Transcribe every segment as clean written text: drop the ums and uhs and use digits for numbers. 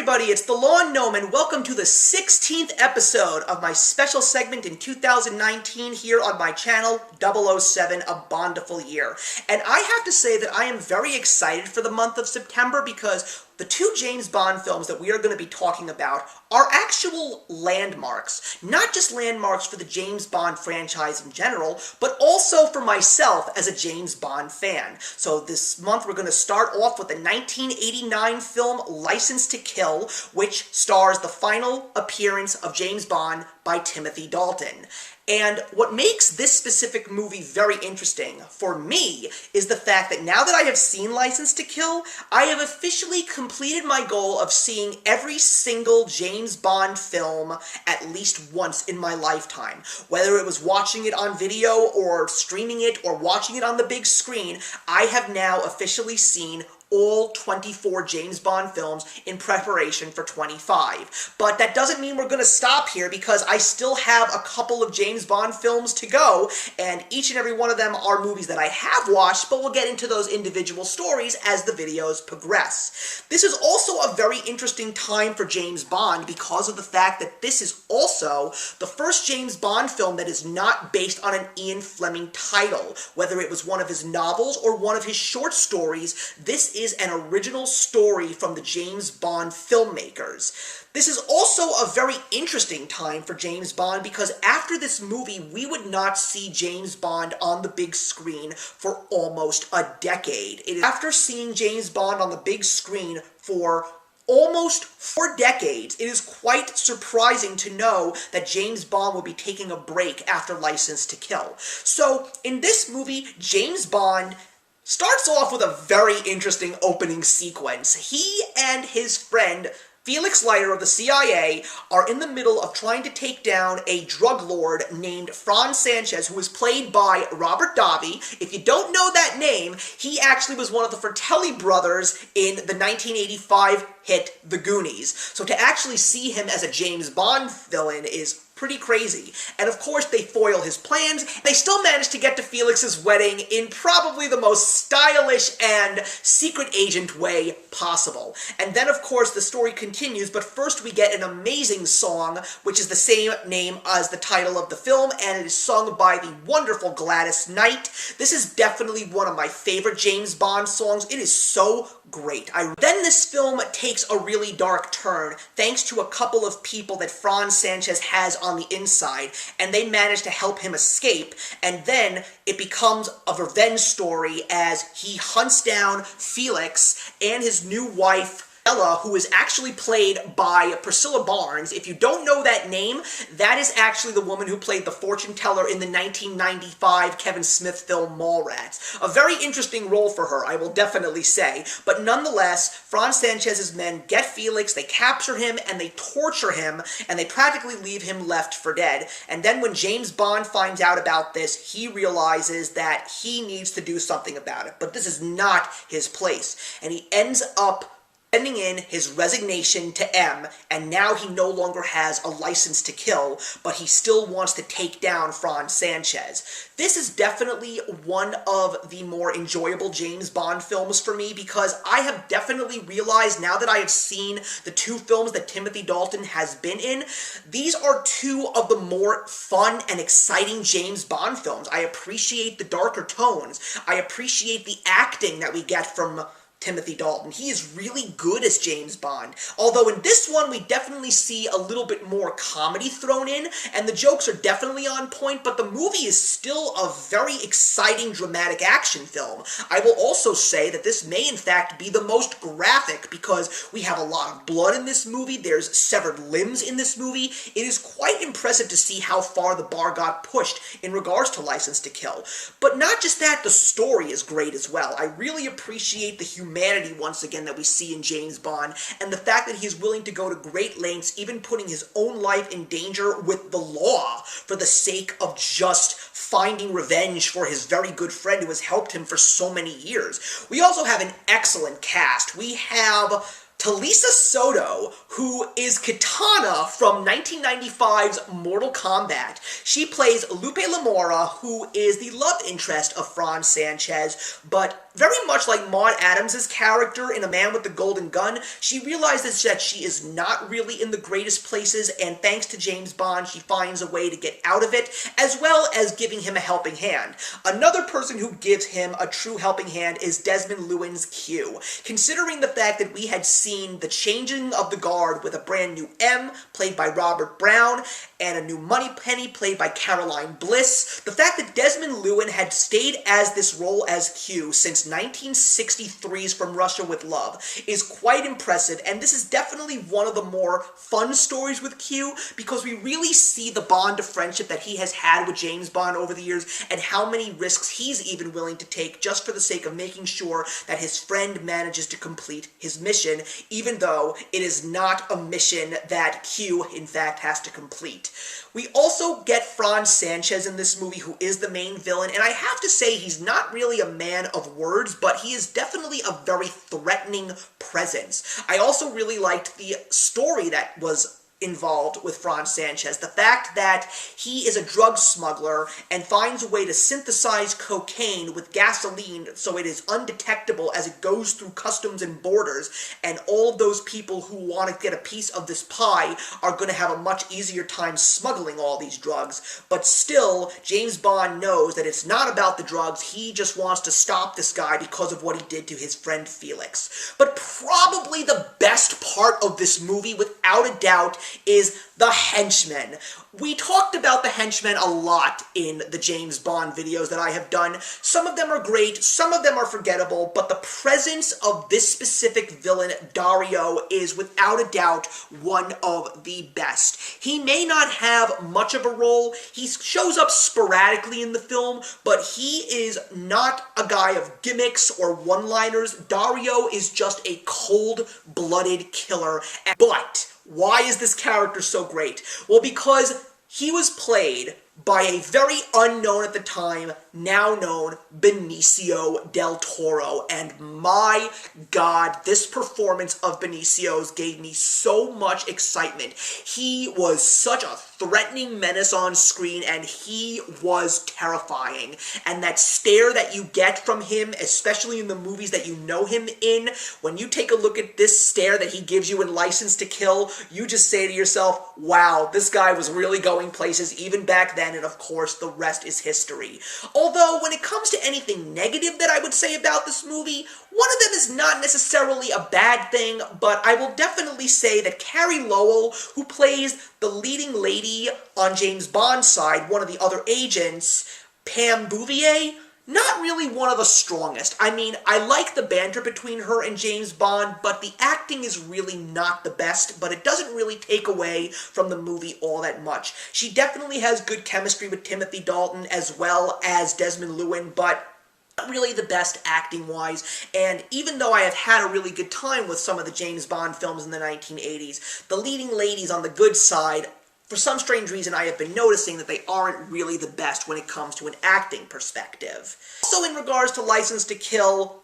everybody, it's the Lawn Gnome, and welcome to the 16th episode of my special segment in 2019 here on my channel, 007, A Bondiful Year. And I have to say that I am very excited for the month of September because the two James Bond films that we are going to be talking about are actual landmarks. Not just landmarks for the James Bond franchise in general, but also for myself as a James Bond fan. So this month we're going to start off with the 1989 film License to Kill, which stars the final appearance of James Bond by Timothy Dalton. And what makes this specific movie very interesting for me is the fact that now that I have seen License to Kill, I have officially completed my goal of seeing every single James Bond film at least once in my lifetime. Whether it was watching it on video or streaming it or watching it on the big screen, I have now officially seen all 24 James Bond films in preparation for 25. But that doesn't mean we're going to stop here because I still have a couple of James Bond films to go, and each and every one of them are movies that I have watched, but we'll get into those individual stories as the videos progress. This is also a very interesting time for James Bond because of the fact that this is also the first James Bond film that is not based on an Ian Fleming title. Whether it was one of his novels or one of his short stories, this is an original story from the James Bond filmmakers. This is also a very interesting time for James Bond because after this movie, we would not see James Bond on the big screen for almost a decade. After seeing James Bond on the big screen for almost 4 decades, it is quite surprising to know that James Bond will be taking a break after License to Kill. So, in this movie, James Bond starts off with a very interesting opening sequence. He and his friend, Felix Leiter of the CIA, are in the middle of trying to take down a drug lord named Franz Sanchez, who is played by Robert Davi. If you don't know that name, he actually was one of the Fratelli brothers in the 1985 hit The Goonies. So to actually see him as a James Bond villain is pretty crazy. And of course they foil his plans. They still manage to get to Felix's wedding in probably the most stylish and secret agent way possible. And then of course the story continues, but first we get an amazing song, which is the same name as the title of the film, and it is sung by the wonderful Gladys Knight. This is definitely one of my favorite James Bond songs. It is so great. Then this film takes a really dark turn, thanks to a couple of people that Franz Sanchez has on the inside, and they manage to help him escape, and then it becomes a revenge story as he hunts down Felix and his new wife, Ella, who is actually played by Priscilla Barnes. If you don't know that name, that is actually the woman who played the fortune teller in the 1995 Kevin Smith film Mallrats. A very interesting role for her, I will definitely say. But nonetheless, Franz Sanchez's men get Felix, they capture him, and they torture him, and they practically leave him left for dead. And then when James Bond finds out about this, he realizes that he needs to do something about it. But this is not his place. And he ends up sending in his resignation to M, and now he no longer has a license to kill, but he still wants to take down Franz Sanchez. This is definitely one of the more enjoyable James Bond films for me because I have definitely realized now that I have seen the two films that Timothy Dalton has been in, these are two of the more fun and exciting James Bond films. I appreciate the darker tones. I appreciate the acting that we get from Timothy Dalton. He is really good as James Bond. Although in this one, we definitely see a little bit more comedy thrown in, and the jokes are definitely on point, but the movie is still a very exciting, dramatic action film. I will also say that this may in fact be the most graphic because we have a lot of blood in this movie, there's severed limbs in this movie. It is quite impressive to see how far the bar got pushed in regards to License to Kill. But not just that, the story is great as well. I really appreciate the humanity once again that we see in James Bond, and the fact that he's willing to go to great lengths, even putting his own life in danger with the law for the sake of just finding revenge for his very good friend who has helped him for so many years. We also have an excellent cast. We have Talisa Soto, who is Katana from 1995's Mortal Kombat. She plays Lupe Lamora, who is the love interest of Fran Sanchez, but very much like Maude Adams' character in A Man with the Golden Gun, she realizes that she is not really in the greatest places, and thanks to James Bond, she finds a way to get out of it, as well as giving him a helping hand. Another person who gives him a true helping hand is Desmond Llewellyn's Q. Considering the fact that we had seen the changing of the guard with a brand new M, played by Robert Brown, and a new Moneypenny, played by Caroline Bliss, the fact that Desmond Llewellyn had stayed as this role as Q since 1963's From Russia with Love is quite impressive, and this is definitely one of the more fun stories with Q, because we really see the bond of friendship that he has had with James Bond over the years, and how many risks he's even willing to take just for the sake of making sure that his friend manages to complete his mission, even though it is not a mission that Q, in fact, has to complete. We also get Fran Sanchez in this movie, who is the main villain, and I have to say he's not really a man of words, but he is definitely a very threatening presence. I also really liked the story that was involved with Fran Sanchez. The fact that he is a drug smuggler and finds a way to synthesize cocaine with gasoline so it is undetectable as it goes through customs and borders, and all of those people who want to get a piece of this pie are going to have a much easier time smuggling all these drugs. But still, James Bond knows that it's not about the drugs, he just wants to stop this guy because of what he did to his friend Felix. But probably the best part of this movie, without a doubt, is the Henchmen. We talked about the Henchmen a lot in the James Bond videos that I have done. Some of them are great, some of them are forgettable, but the presence of this specific villain, Dario, is without a doubt one of the best. He may not have much of a role, he shows up sporadically in the film, but he is not a guy of gimmicks or one-liners. Dario is just a cold-blooded killer. But why is this character so great? Well, because he was played by a very unknown at the time, now known Benicio Del Toro, and my God, this performance of Benicio's gave me so much excitement. He was such a threatening menace on screen, and he was terrifying. And that stare that you get from him, especially in the movies that you know him in, when you take a look at this stare that he gives you in License to Kill, you just say to yourself, wow, this guy was really going places even back then, and of course, the rest is history. Although, when it comes to anything negative that I would say about this movie, one of them is not necessarily a bad thing, but I will definitely say that Carrie Lowell, who plays the leading lady on James Bond's side, one of the other agents, Pam Bouvier, not really one of the strongest. I mean, I like the banter between her and James Bond, but the acting is really not the best, but it doesn't really take away from the movie all that much. She definitely has good chemistry with Timothy Dalton as well as Desmond Llewellyn, but not really the best acting-wise, and even though I have had a really good time with some of the James Bond films in the 1980s, the leading ladies on the good side, for some strange reason, I have been noticing that they aren't really the best when it comes to an acting perspective. Also, in regards to License to Kill,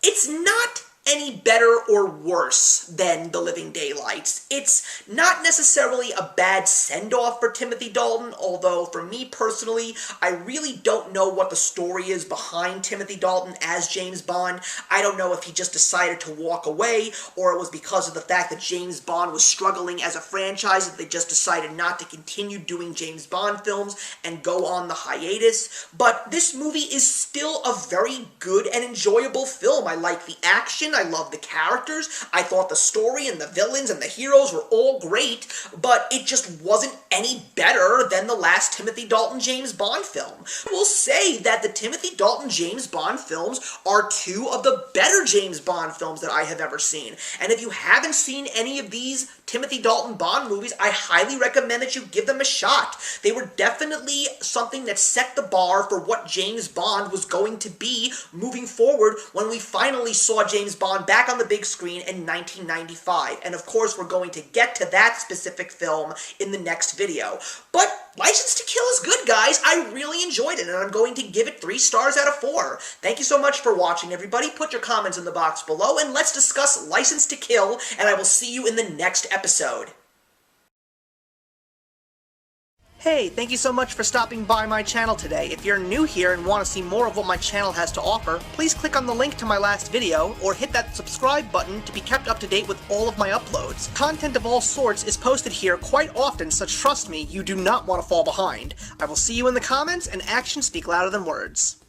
it's not any better or worse than The Living Daylights. It's not necessarily a bad send-off for Timothy Dalton, although for me personally, I really don't know what the story is behind Timothy Dalton as James Bond. I don't know if he just decided to walk away, or it was because of the fact that James Bond was struggling as a franchise that they just decided not to continue doing James Bond films and go on the hiatus. But this movie is still a very good and enjoyable film. I like the action, I love the characters, I thought the story and the villains and the heroes were all great, but it just wasn't any better than the last Timothy Dalton James Bond film. I will say that the Timothy Dalton James Bond films are two of the better James Bond films that I have ever seen, and if you haven't seen any of these Timothy Dalton Bond movies, I highly recommend that you give them a shot. They were definitely something that set the bar for what James Bond was going to be moving forward when we finally saw James Bond back on the big screen in 1995. And of course, we're going to get to that specific film in the next video. But License to Kill is good, guys. I really enjoyed it, and I'm going to give it 3 stars out of 4. Thank you so much for watching, everybody. Put your comments in the box below, and let's discuss License to Kill, and I will see you in the next episode. Hey, thank you so much for stopping by my channel today. If you're new here and want to see more of what my channel has to offer, please click on the link to my last video, or hit that subscribe button to be kept up to date with all of my uploads. Content of all sorts is posted here quite often, so trust me, you do not want to fall behind. I will see you in the comments, and actions speak louder than words.